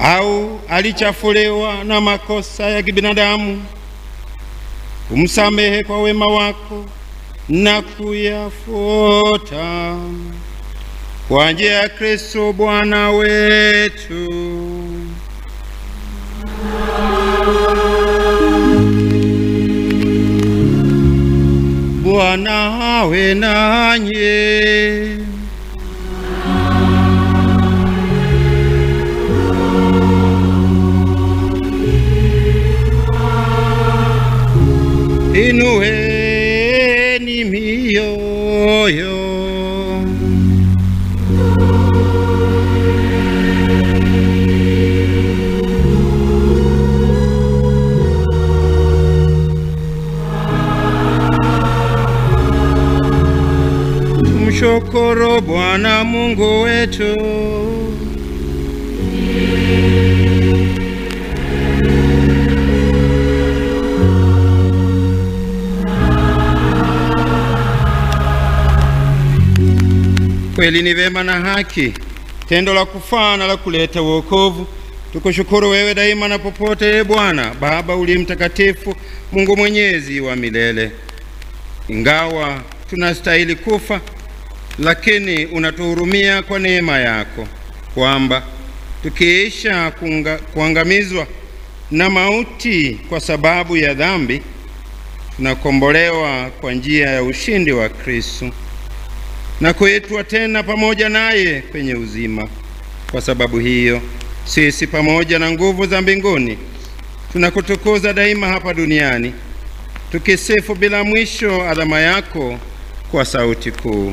au alichafuliwa na makosa ya kibinadamu, umsamehe kwa wema wako na kuyafuta kwa njia ya Kristo Bwana wetu. Bwana awe nanyi. Inueni mioyo. Tumshukuru Bwana Mungu wetu. Kweli ni vema na haki, tendo la kufaa na la kuleta wokovu. Tukushukuru wewe daima na popote, Bwana Baba uliye mtakatifu, Mungu mwenyezi wa milele. Ingawa tunastahili kufa, lakini unatuhurumia kwa neema yako, kwamba tukiisha kuangamizwa na mauti kwa sababu ya dhambi, tunakombolewa kwa njia ya ushindi wa Kristo na kuitwa tena pamoja naye kwenye uzima. Kwa sababu hiyo, sisi pamoja na nguvu za mbinguni tunakutukuza daima hapa duniani, tukisifu bila mwisho adhama yako kwa sauti kuu.